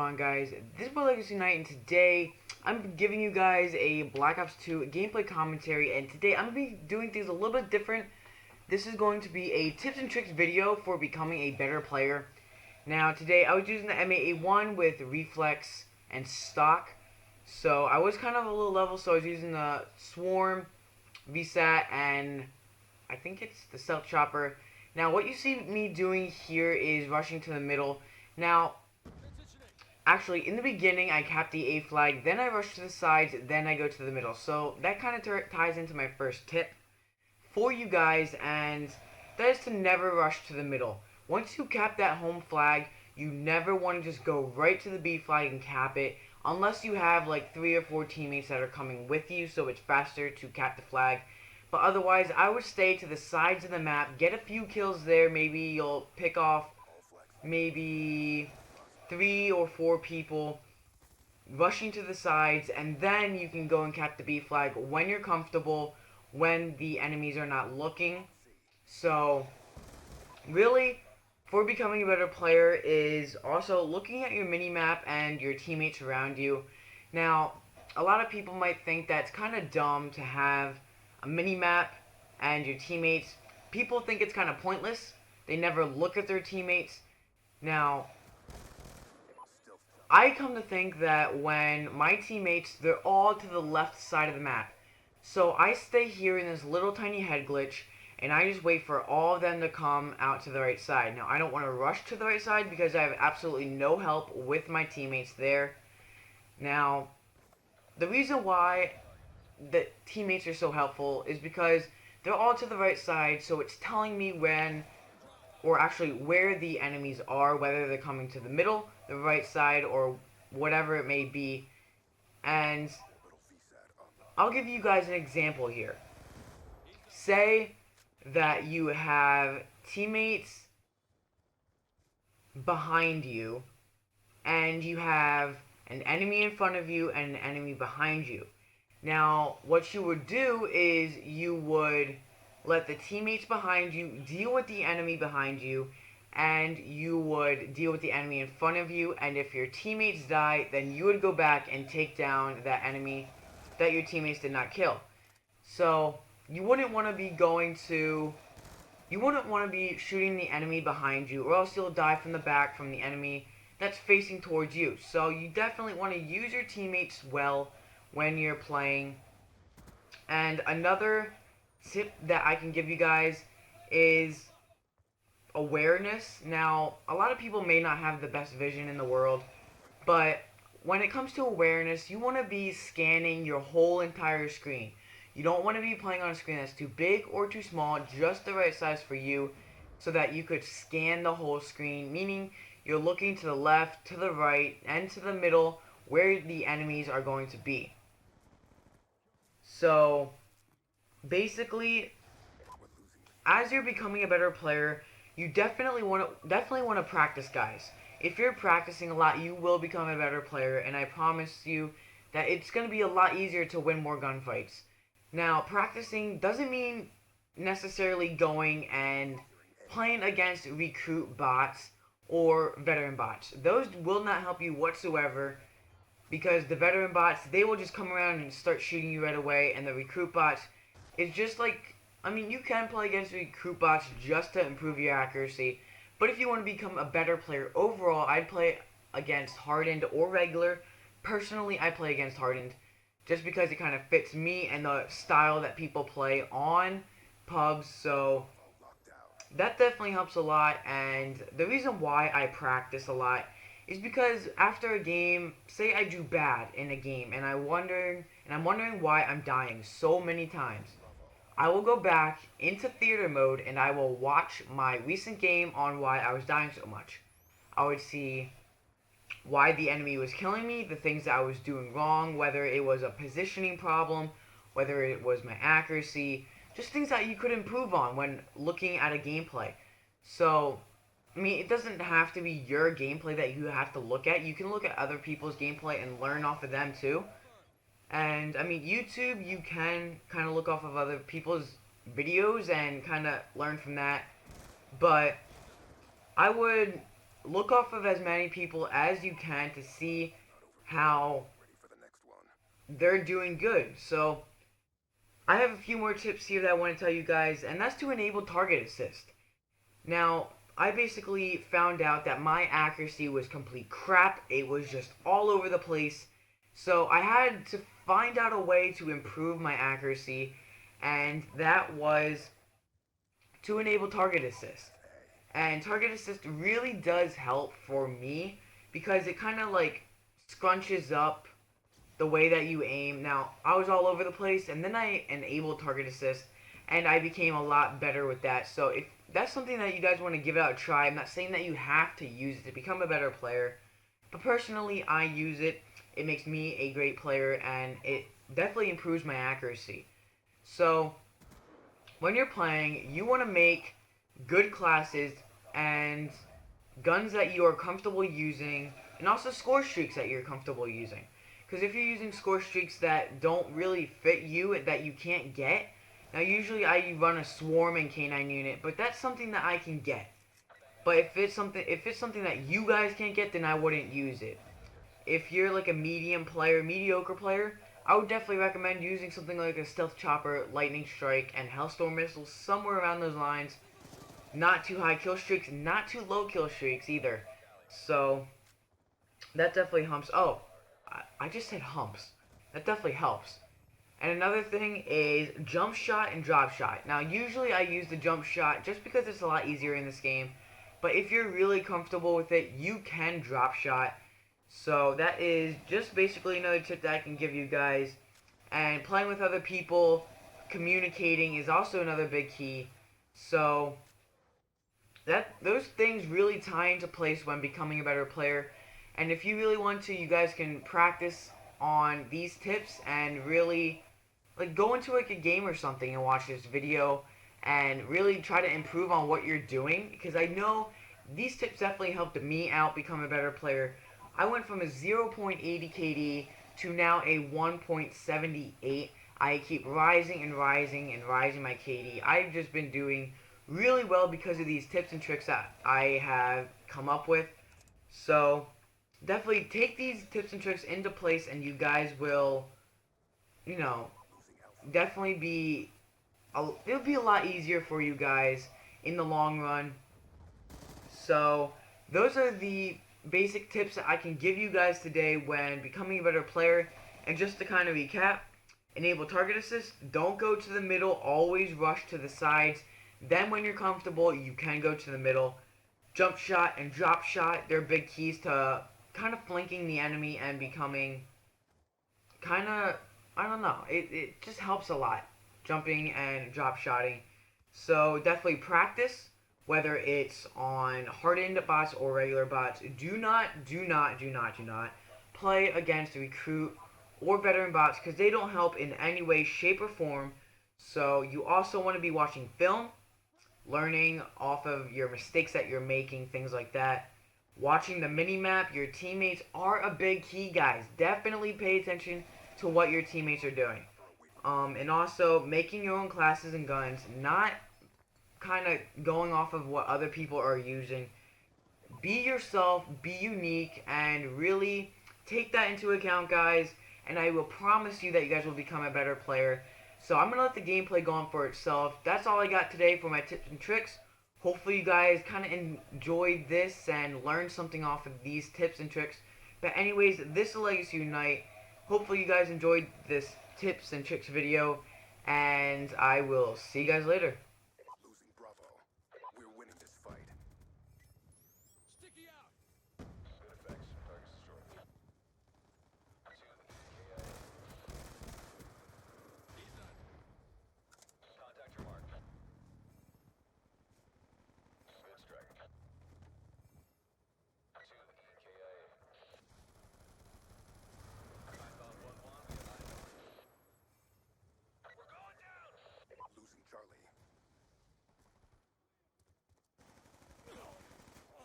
on, guys? This is Boy Legacy Knight, and today I'm giving you guys a Black Ops 2 gameplay commentary, and today I'm going to be doing things a little bit different. This is going to be a tips and tricks video for becoming a better player. Now, today I was using the M8A1 with Reflex and Stock, so I was kind of a little level, so I was using the Swarm, VSAT, and I think it's the Stealth Chopper. Now, what you see me doing here is rushing to the middle. Now, actually, in the beginning, I cap the A flag, then I rush to the sides, then I go to the middle. So that kind of ties into my first tip for you guys, and that is to never rush to the middle. Once you cap that home flag, you never want to just go right to the B flag and cap it, unless you have like 3 or 4 teammates that are coming with you, so it's faster to cap the flag. But otherwise, I would stay to the sides of the map, get a few kills there, maybe you'll pick off maybe 3 or 4 people rushing to the sides, and then you can go and cap the B flag when you're comfortable, when the enemies are not looking. So, really, for becoming a better player is also looking at your mini-map and your teammates around you. Now, a lot of people might think that's kind of dumb to have a mini-map and your teammates. People think it's kind of pointless. They never look at their teammates. Now, I come to think that when my teammates, they're all to the left side of the map. So I stay here in this little tiny head glitch, and I just wait for all of them to come out to the right side. Now, I don't want to rush to the right side because I have absolutely no help with my teammates there. Now, the reason why the teammates are so helpful is because they're all to the right side, so it's telling me when, or actually where the enemies are, whether they're coming to the middle, the right side, or whatever it may be. And I'll give you guys an example here. Say that you have teammates behind you, and you have an enemy in front of you and an enemy behind you. Now, what you would do is you would let the teammates behind you deal with the enemy behind you, and you would deal with the enemy in front of you, and if your teammates die, then you would go back and take down that enemy that your teammates did not kill. So, you wouldn't want to be shooting the enemy behind you, or else you'll die from the back from the enemy that's facing towards you. So, you definitely want to use your teammates well when you're playing. And another tip that I can give you guys is awareness. Now, a lot of people may not have the best vision in the world, but when it comes to awareness, you want to be scanning your whole entire screen. You don't want to be playing on a screen that's too big or too small, just the right size for you, so that you could scan the whole screen, meaning you're looking to the left, to the right, and to the middle where the enemies are going to be. So, basically, as you're becoming a better player, you definitely want to practice, guys. If you're practicing a lot, you will become a better player, and I promise you that it's going to be a lot easier to win more gunfights. Now, practicing doesn't mean necessarily going and playing against recruit bots or veteran bots. Those will not help you whatsoever, because the veteran bots, they will just come around and start shooting you right away, and the recruit bots, it's just like, I mean, you can play against recruit bots just to improve your accuracy, but if you want to become a better player overall, I'd play against hardened or regular. Personally, I play against hardened, just because it kind of fits me and the style that people play on pubs, so that definitely helps a lot. And the reason why I practice a lot is because after a game, say I do bad in a game, and I'm wondering why I'm dying so many times. I will go back into theater mode and I will watch my recent game on why I was dying so much. I would see why the enemy was killing me, the things that I was doing wrong, whether it was a positioning problem, whether it was my accuracy, just things that you could improve on when looking at a gameplay. So, I mean, it doesn't have to be your gameplay that you have to look at. You can look at other people's gameplay and learn off of them too. And, I mean, YouTube, you can kind of look off of other people's videos and kind of learn from that. But I would look off of as many people as you can to see how they're doing good. So I have a few more tips here that I want to tell you guys, and that's to enable target assist. Now, I basically found out that my accuracy was complete crap. It was just all over the place. So I had to find out a way to improve my accuracy, and that was to enable target assist. And target assist really does help for me because it kind of like scrunches up the way that you aim. Now, I was all over the place, and then I enabled target assist, and I became a lot better with that. So if that's something that you guys want to give it out a try, I'm not saying that you have to use it to become a better player, but personally, I use it. It makes me a great player, and it definitely improves my accuracy. So when you're playing, you want to make good classes and guns that you are comfortable using, and also score streaks that you're comfortable using. Because if you're using score streaks that don't really fit you, that you can't get, now usually I run a swarm and K9 unit, but that's something that I can get. But if it's something that you guys can't get, then I wouldn't use it. If you're like a mediocre player, I would definitely recommend using something like a stealth chopper, lightning strike, and hellstorm missiles, somewhere around those lines. Not too high kill streaks, not too low kill streaks either. So that definitely humps. Oh, I just said humps. That definitely helps. And another thing is jump shot and drop shot. Now, usually I use the jump shot just because it's a lot easier in this game. But if you're really comfortable with it, you can drop shot. So that is just basically another tip that I can give you guys. And playing with other people, communicating is also another big key. So that those things really tie into place when becoming a better player. And if you really want to, you guys can practice on these tips and really like go into like a game or something and watch this video and really try to improve on what you're doing, because I know these tips definitely helped me out become a better player. I went from a 0.80 KD to now a 1.78. I keep rising and rising and rising my KD. I've just been doing really well because of these tips and tricks that I have come up with. So definitely take these tips and tricks into place, and you guys will, you know, definitely it'll be a lot easier for you guys in the long run. So those are the basic tips that I can give you guys today when becoming a better player. And just to kind of recap, enable target assist, don't go to the middle, always rush to the sides. Then when you're comfortable, you can go to the middle. Jump shot and drop shot, they're big keys to kind of flanking the enemy and becoming kind of, I don't know, it just helps a lot, jumping and drop shotting. So definitely practice, whether it's on hardened bots or regular bots. Do not play against recruit or veteran bots, because they don't help in any way, shape, or form. So you also want to be watching film, learning off of your mistakes that you're making, things like that. Watching the mini map, your teammates are a big key, guys. Definitely pay attention to what your teammates are doing. And also making your own classes and guns, not kind of going off of what other people are using. Be yourself, be unique, and really take that into account, guys. And I will promise you that you guys will become a better player. So I'm going to let the gameplay go on for itself. That's all I got today for my tips and tricks. Hopefully you guys kind of enjoyed this and learned something off of these tips and tricks. But anyways, this is Legacy Unite. Hopefully you guys enjoyed this tips and tricks video. And I will see you guys later. Losing Bravo. We're winning this fight. Sticky out! Good effects. Target destroyed. He's done. Contact your mark. Good strike. To EKIA. I found one Wombi and I know it. We're going down! Losing Charlie.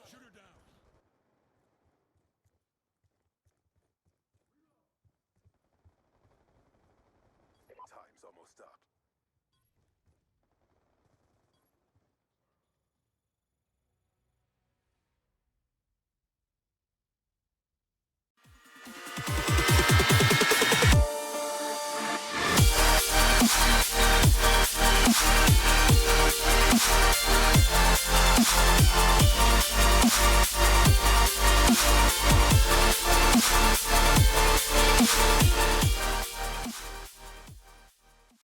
Shoot her down. Time's almost up.